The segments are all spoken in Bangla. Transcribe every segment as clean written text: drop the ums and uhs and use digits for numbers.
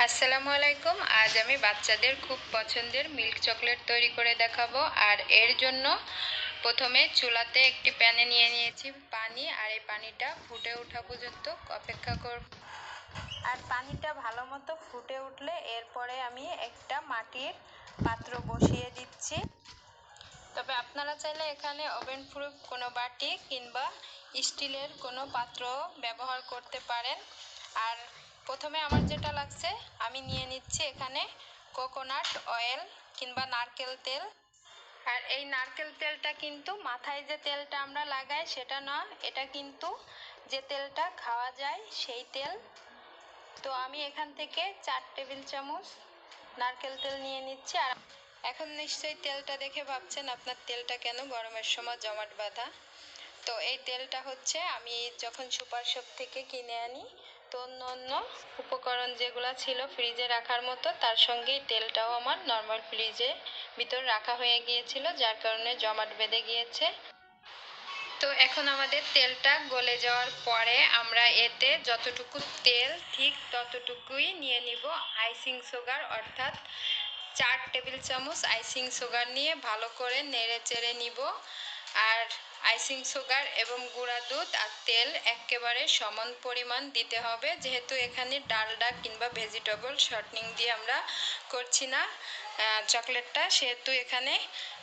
আসসালামু আলাইকুম। আজ আমি বাচ্চাদের খুব পছন্দের মিল্ক চকলেট তৈরি করে দেখাবো। আর এর জন্য প্রথমে চুলাতে একটি প্যানে নিয়ে নিয়েছি পানি, আর এই পানিটা ফুটে ওঠা পর্যন্ত অপেক্ষা করব। আর পানিটা ভালো মতো ফুটে উঠলে এরপরে আমি একটা মাটির পাত্র বসিয়ে দিচ্ছি। তবে আপনারা চাইলে এখানে ওভেন প্রুফ কোনো বাটি কিংবা স্টিলের কোনো পাত্র ব্যবহার করতে পারেন। আর প্রথমে আমার যেটা লাগছে, আমি নিয়ে নিচ্ছি এখানে কোকোনাট অয়েল কিংবা নারকেল তেল। আর এই নারকেল তেলটা কিন্তু মাথায় যে তেলটা আমরা লাগাই সেটা না, এটা কিন্তু যে তেলটা খাওয়া যায় সেই তেল। তো আমি এখান থেকে 4 টেবিল চামচ নারকেল তেল নিয়ে নিচ্ছি। আর এখন নিশ্চয়ই তেলটা দেখে ভাবছেন আপনার তেলটা কেন গরমের সময় জমাট বাঁধা। তো এই তেলটা হচ্ছে আমি যখন সুপার শপ থেকে কিনে আনি, তো অন্য উপকরণ যেগুলো ছিল ফ্রিজে রাখার মতো, তার সঙ্গে তেলটাও আমার নর্মাল ফ্রিজে ভিতর রাখা হয়ে গিয়েছিল, যার কারণে জমাট বেঁধে গিয়েছে। তো এখন আমাদের তেলটা গলে যাওয়ার পরে আমরা এতে যতটুকু তেল ঠিক ততটুকুই নিয়ে নিব আইসিং সুগার, অর্থাৎ 4 টেবিল চামচ আইসিং সুগার নিয়ে ভালো করে নেড়ে চেড়ে নিব। আর আইসিং সুগার এবং গুঁড়া দুধ আর তেল একেবারে সমান পরিমাণ দিতে হবে, যেহেতু এখানে ডালডা কিংবা ভেজিটেবল শর্টনিং দিয়ে আমরা করছি না চকলেটটা, সেহেতু এখানে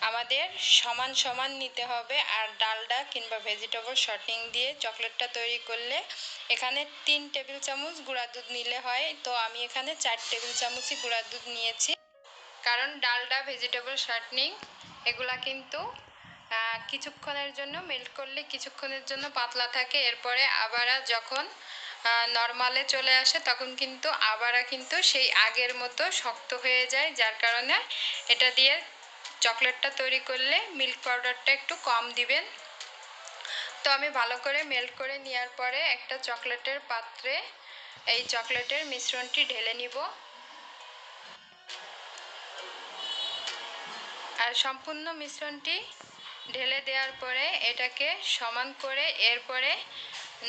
আমাদের সমান সমান নিতে হবে। আর ডালডা কিংবা ভেজিটেবল শর্টনিং দিয়ে চকলেটটা তৈরি করলে এখানে 3 টেবিল চামচ গুঁড়া দুধ নিলে হয়, তো আমি এখানে 4 টেবিল চামচই গুঁড়া দুধ নিয়েছি। কারণ ডালডা ভেজিটেবল শর্টনিং এগুলা কিন্তু কিছুক্ষণের জন্য মেল্ট করলে কিছুক্ষণের জন্য পাতলা থাকে, এরপরে আবার যখন নর্মালে চলে আসে তখন কিন্তু আবার কিন্তু সেই আগের মতো শক্ত হয়ে যায়, যার কারণে এটা দিয়ে চকলেটটা তৈরি করলে মিল্ক পাউডারটা একটু কম দিবেন। তো আমি ভালো করে মেল্ট করে নেওয়ার পরে একটা চকলেটের পাত্রে এই চকলেটের মিশ্রণটি ঢেলে নিব। আর সম্পূর্ণ মিশ্রণটি ঢেলে দেওয়ার পরে এটাকে সমান করে এরপরে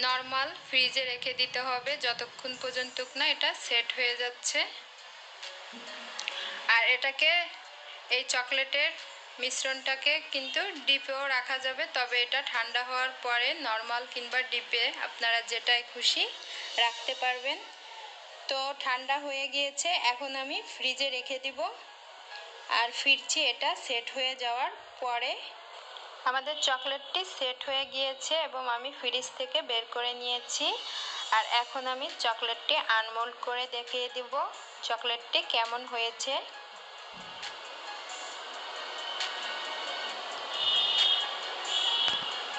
নর্মাল ফ্রিজে রেখে দিতে হবে যতক্ষণ পর্যন্ত না এটা সেট হয়ে যাচ্ছে। আর এটাকে এই চকলেটের মিশ্রণটাকে কিন্তু ডিপেও রাখা যাবে, তবে এটা ঠান্ডা হওয়ার পরে নর্মাল কিংবা ডিপে আপনারা যেটাই খুশি রাখতে পারবেন। তো ঠান্ডা হয়ে গিয়েছে, এখন আমি ফ্রিজে রেখে দিব। আর ফিরছি এটা সেট হয়ে যাওয়ার পরে। আমাদের চকলেটটি সেট হয়ে গিয়েছে এবং আমি ফ্রিজ থেকে বের করে নিয়েছি। আর এখন আমি চকলেটটি আনমোল্ড করে দেখিয়ে দিব চকলেটটি কেমন হয়েছে।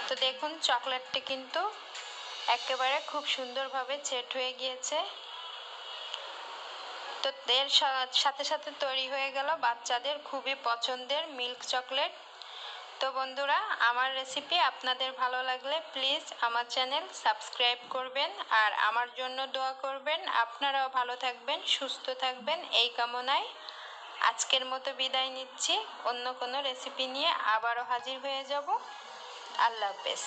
তো দেখুন চকলেটটি কিন্তু একেবারে খুব সুন্দরভাবে সেট হয়ে গিয়েছে। তো এর সাথে সাথে তৈরি হয়ে গেল বাচ্চাদের খুবই পছন্দের মিল্ক চকলেট। তো বন্ধুরা, আমার রেসিপি আপনাদের ভালো লাগলে প্লিজ আমার চ্যানেল সাবস্ক্রাইব করবেন আর আমার জন্য দোয়া করবেন। আপনারাও ভালো থাকবেন, সুস্থ থাকবেন এই কামনায় আজকের মতো বিদায় নিচ্ছি। অন্য কোনো রেসিপি নিয়ে আবারও হাজির হয়ে যাব। আল্লাহ হাফেজ।